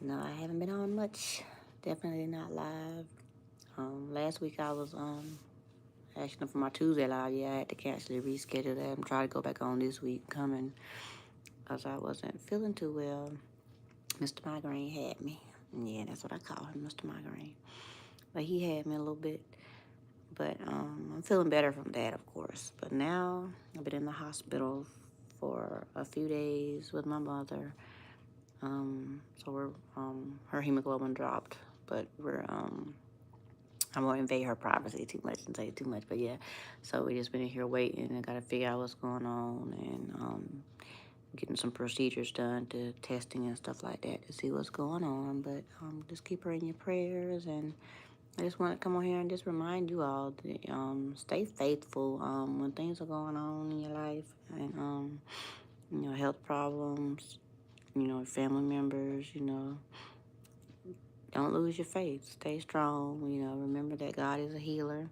No, I haven't been on much. Definitely not live. Last week I was asking for my Tuesday live. Yeah, I had to actually reschedule that and try to go back on this week coming because I wasn't feeling too well. Mr. Migraine had me. Yeah, that's what I call him, Mr. Migraine. But he had me a little bit. But I'm feeling better from that, of course. But now I've been in the hospital for a few days with my mother. So we're her hemoglobin dropped, but I won't invade her privacy too much and say too much. But yeah, so we just been in here waiting and got to figure out what's going on and getting some procedures done to testing and stuff like that to see what's going on. But just keep her in your prayers, and I just want to come on here and just remind you all that stay faithful when things are going on in your life and health problems, family members, don't lose your faith. Stay strong. Remember that God is a healer.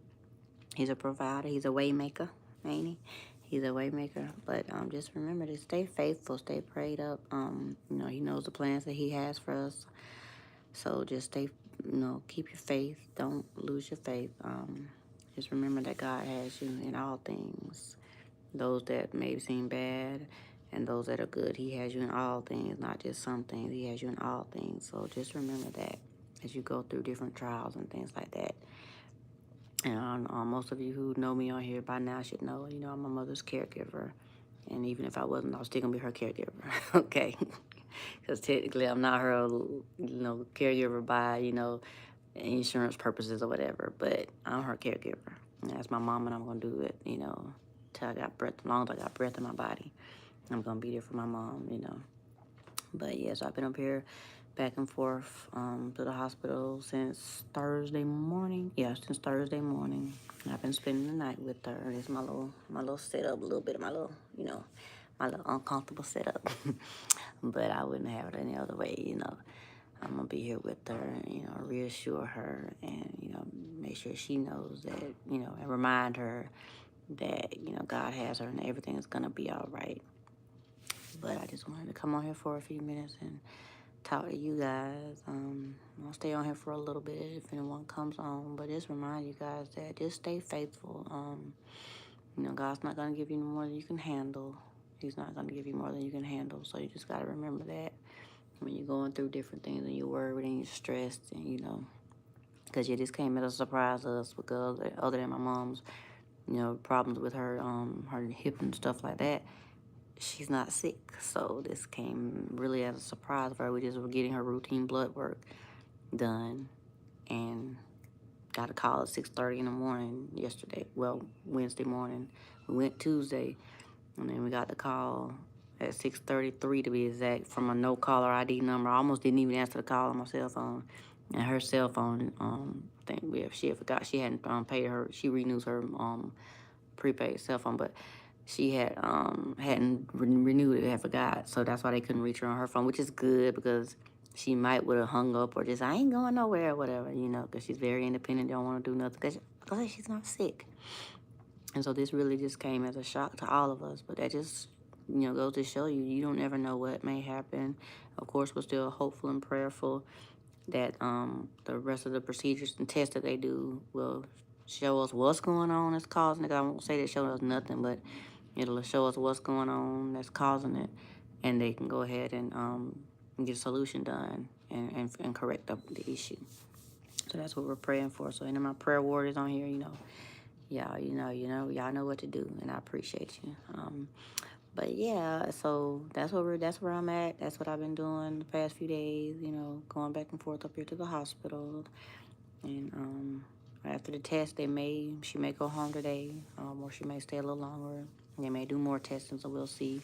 He's a provider. He's a way maker, ain't he? He's a way maker. But just remember to stay faithful. Stay prayed up. He knows the plans that he has for us. So just stay, keep your faith. Don't lose your faith. Just remember that God has you in all things. Those that may seem bad and those that are good. He has you in all things, not just some things. He has you in all things. So just remember that as you go through different trials and things like that. And most of you who know me on here by now should know, I'm my mother's caregiver. And even if I wasn't, I was still going to be her caregiver. Okay. Because technically I'm not her, caregiver by, insurance purposes or whatever. But I'm her caregiver. And that's my mom, and I'm going to do it, till I got breath, as long as I got breath in my body. I'm going to be there for my mom. But yeah, so I've been up here back and forth to the hospital since Thursday morning. Yeah, since Thursday morning. I've been spending the night with her. It's my little setup, a little bit of my little, my little uncomfortable setup. But I wouldn't have it any other way. I'm gonna be here with her, reassure her and, make sure she knows that, and remind her that, God has her and everything is gonna be all right. But I just wanted to come on here for a few minutes and talk to you guys. I'll stay on here for a little bit if anyone comes on, but just remind you guys that just stay faithful. God's not gonna give you more than you can handle. He's not gonna give you more than you can handle. So you just gotta remember that when you're going through different things and you're worried and you're stressed and because this came as a surprise to us because other than my mom's, problems with her hip and stuff like that. She's not sick, so this came really as a surprise for her. We just were getting her routine blood work done and got a call at 6:30 in the morning yesterday. Well, Wednesday morning. We went Tuesday, and then we got the call at 6:33 to be exact from a no caller ID number. I almost didn't even answer the call on my cell phone. And her cell phone, I think she had forgot she hadn't paid her. She renews her prepaid cell phone, but she hadn't renewed it, had forgot. So that's why they couldn't reach her on her phone, which is good because she might would have hung up or just, I ain't going nowhere or whatever, because she's very independent, don't want to do nothing because she's not sick. And so this really just came as a shock to all of us. But that just, goes to show you, you don't ever know what may happen. Of course, we're still hopeful and prayerful that the rest of the procedures and tests that they do will show us what's going on that's causing it. I won't say that show us nothing, but it'll show us what's going on that's causing it, and they can go ahead and get a solution done and correct the issue. So that's what we're praying for. So any of my prayer warriors on here, y'all know what to do, and I appreciate you. But yeah, so that's where I'm at. That's what I've been doing the past few days. Going back and forth up here to the hospital, and after the test, she may go home today, or she may stay a little longer. They may do more testing, so we'll see.